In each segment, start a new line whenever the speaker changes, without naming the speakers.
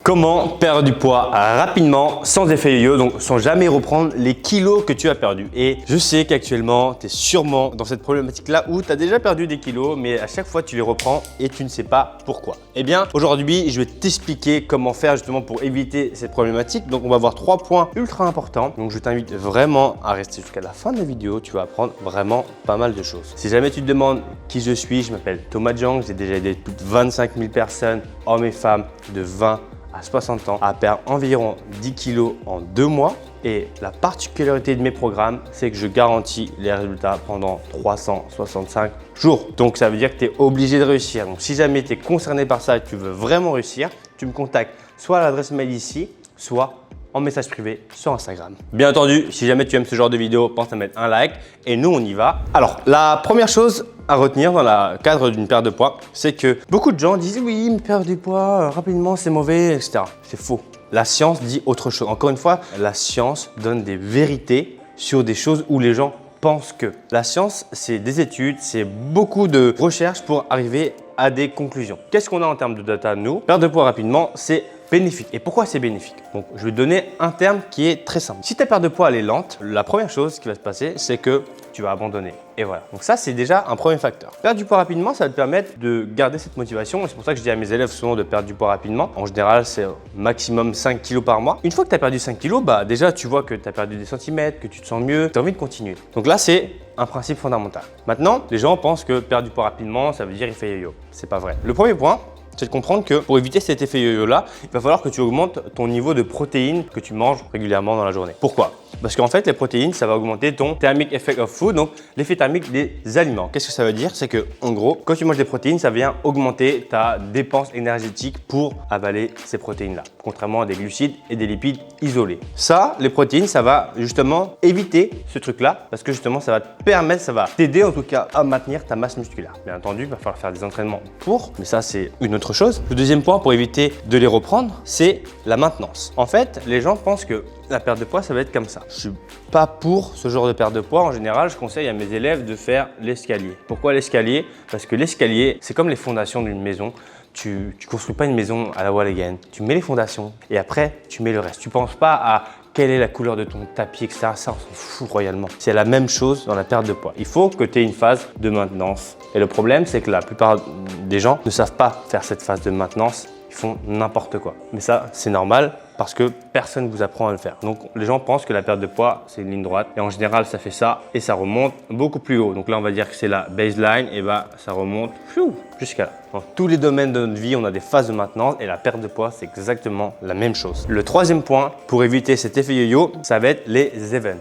Comment perdre du poids rapidement sans effet yo-yo, donc sans jamais reprendre les kilos que tu as perdus. Et je sais qu'actuellement, tu es sûrement dans cette problématique-là où tu as déjà perdu des kilos, mais à chaque fois tu les reprends et tu ne sais pas pourquoi. Eh bien, aujourd'hui, je vais t'expliquer comment faire justement pour éviter cette problématique. Donc, on va voir 3 points ultra importants. Donc, je t'invite vraiment à rester jusqu'à la fin de la vidéo. Tu vas apprendre vraiment pas mal de choses. Si jamais tu te demandes qui je suis, je m'appelle Thomas Jang. J'ai déjà aidé plus de 25 000 personnes, hommes et femmes de 20 à 60 ans, à perdre environ 10 kilos en 2 mois. Et la particularité de mes programmes, c'est que je garantis les résultats pendant 365 jours. Donc, ça veut dire que tu es obligé de réussir. Donc, si jamais tu es concerné par ça et que tu veux vraiment réussir, tu me contactes soit à l'adresse mail ici, soit en message privé sur Instagram. Bien entendu, si jamais tu aimes ce genre de vidéo, pense à mettre un like et nous, on y va. Alors, la première chose à retenir dans le cadre d'une perte de poids, c'est que beaucoup de gens disent « oui, mais perdre du poids rapidement, c'est mauvais, etc. » C'est faux. La science dit autre chose. Encore une fois, la science donne des vérités sur des choses où les gens pensent que. La science, c'est des études, c'est beaucoup de recherches pour arriver à des conclusions. Qu'est-ce qu'on a en termes de data, nous? Perdre de poids rapidement, c'est bénéfique. Et pourquoi c'est bénéfique? Donc, je vais te donner un terme qui est très simple. Si ta perte de poids elle est lente, la première chose qui va se passer, c'est que tu vas abandonner. Et voilà. Donc ça, c'est déjà un premier facteur. Perdre du poids rapidement, ça va te permettre de garder cette motivation. Et c'est pour ça que je dis à mes élèves souvent de perdre du poids rapidement. En général, c'est maximum 5 kilos par mois. Une fois que tu as perdu 5 kilos, déjà, tu vois que tu as perdu des centimètres, que tu te sens mieux, tu as envie de continuer. Donc là, c'est un principe fondamental. Maintenant, les gens pensent que perdre du poids rapidement, ça veut dire effet yo-yo. C'est pas vrai. Le premier point, c'est de comprendre que pour éviter cet effet yo-yo là, il va falloir que tu augmentes ton niveau de protéines que tu manges régulièrement dans la journée. Pourquoi? Parce qu'en fait, les protéines, ça va augmenter ton thermic effect of food, donc l'effet thermique des aliments. Qu'est-ce que ça veut dire? C'est que, en gros, quand tu manges des protéines, ça vient augmenter ta dépense énergétique pour avaler ces protéines-là, contrairement à des glucides et des lipides isolés. Ça, les protéines, ça va justement éviter ce truc-là, parce que justement, ça va te permettre, ça va t'aider en tout cas à maintenir ta masse musculaire. Bien entendu, il va falloir faire des entraînements pour, mais ça, c'est une autre chose. Le deuxième point pour éviter de les reprendre, c'est la maintenance. En fait, les gens pensent que la perte de poids, ça va être comme ça. Je suis pas pour ce genre de perte de poids. En général, je conseille à mes élèves de faire l'escalier. Pourquoi l'escalier? Parce que l'escalier, c'est comme les fondations d'une maison. Tu construis pas une maison à la wall again. Tu mets les fondations et après, tu mets le reste. Tu penses pas à quelle est la couleur de ton tapis, etc. Ça, on s'en fout royalement. C'est la même chose dans la perte de poids. Il faut que tu aies une phase de maintenance. Et le problème, c'est que la plupart des gens ne savent pas faire cette phase de maintenance. Ils font n'importe quoi. Mais ça, c'est normal parce que personne ne vous apprend à le faire. Donc, les gens pensent que la perte de poids, c'est une ligne droite. Et en général, ça fait ça et ça remonte beaucoup plus haut. Donc là, on va dire que c'est la baseline et ça remonte jusqu'à là. Dans tous les domaines de notre vie, on a des phases de maintenance et la perte de poids, c'est exactement la même chose. Le troisième point pour éviter cet effet yo-yo, ça va être les events.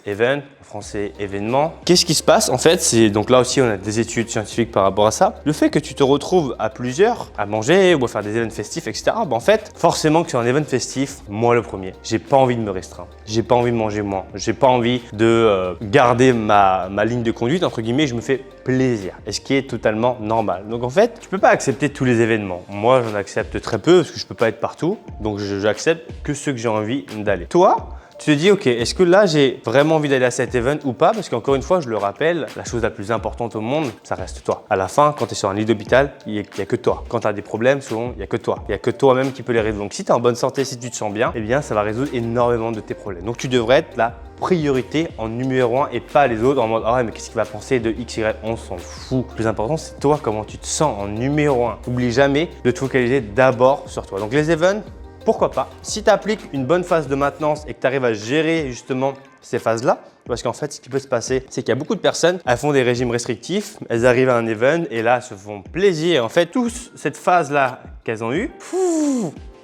Event, en français, événement. Qu'est-ce qui se passe? En fait, c'est donc là aussi, on a des études scientifiques par rapport à ça. Le fait que tu te retrouves à plusieurs, à manger ou à faire des événements festifs, etc. En fait, forcément que sur un événement festif, moi le premier, j'ai pas envie de me restreindre. J'ai pas envie de manger moins. J'ai pas envie de garder ma ligne de conduite, entre guillemets, je me fais plaisir. Et ce qui est totalement normal. Donc en fait, tu peux pas accepter tous les événements. Moi, j'en accepte très peu parce que je peux pas être partout. Donc j'accepte que ceux que j'ai envie d'aller. Toi, tu te dis, ok, est-ce que là, j'ai vraiment envie d'aller à cet event ou pas? Parce qu'encore une fois, je le rappelle, la chose la plus importante au monde, ça reste toi. À la fin, quand tu es sur un lit d'hôpital, il n'y a que toi. Quand tu as des problèmes, souvent, il n'y a que toi. Il n'y a que toi-même qui peux les résoudre. Donc, si tu es en bonne santé, si tu te sens bien, eh bien, ça va résoudre énormément de tes problèmes. Donc, tu devrais être la priorité en numéro 1 et pas les autres en mode ah ouais, mais qu'est-ce qu'il va penser de X, Y, on s'en fout. Le plus important, c'est toi, comment tu te sens en numéro 1. N'oublie jamais de te focaliser d'abord sur toi. Donc, les events, pourquoi pas? Si tu appliques une bonne phase de maintenance et que tu arrives à gérer justement ces phases-là, parce qu'en fait, ce qui peut se passer, c'est qu'il y a beaucoup de personnes, elles font des régimes restrictifs, elles arrivent à un event et là, elles se font plaisir. En fait, toute cette phase-là qu'elles ont eue,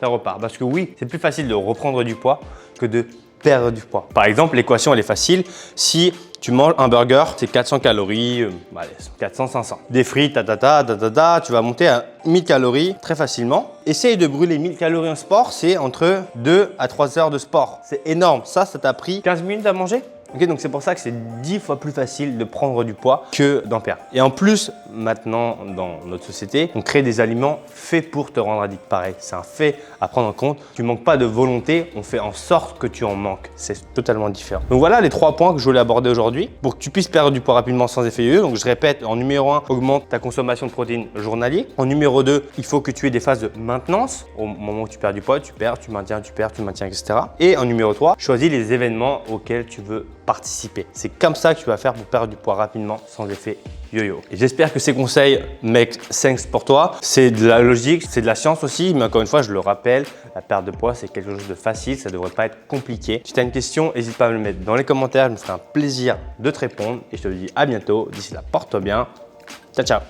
ça repart. Parce que oui, c'est plus facile de reprendre du poids que de perdre du poids. Par exemple, l'équation, elle est facile. Si tu manges un burger, c'est 400 calories, allez, 400, 500. Des frites, tu vas monter à 1000 calories très facilement. Essaye de brûler 1000 calories en sport, c'est entre 2 à 3 heures de sport. C'est énorme. Ça t'a pris 15 minutes à manger? Ok, donc c'est pour ça que c'est 10 fois plus facile de prendre du poids que d'en perdre. Et en plus, maintenant dans notre société, on crée des aliments faits pour te rendre addict. Pareil, c'est un fait à prendre en compte. Tu manques pas de volonté, on fait en sorte que tu en manques. C'est totalement différent. Donc voilà les 3 points que je voulais aborder aujourd'hui pour que tu puisses perdre du poids rapidement sans effet yo-yo. Donc je répète, en numéro 1, augmente ta consommation de protéines journalier. En numéro 2, il faut que tu aies des phases de maintenance. Au moment où tu perds du poids, tu perds, tu maintiens, etc. Et en numéro 3, choisis les événements auxquels tu veux participer. C'est comme ça que tu vas faire pour perdre du poids rapidement sans effet yo-yo. Et j'espère que ces conseils make sense pour toi. C'est de la logique, c'est de la science aussi, mais encore une fois, je le rappelle, la perte de poids, c'est quelque chose de facile, ça ne devrait pas être compliqué. Si tu as une question, n'hésite pas à me le mettre dans les commentaires, je me ferai un plaisir de te répondre et je te dis à bientôt. D'ici là, porte-toi bien. Ciao, ciao.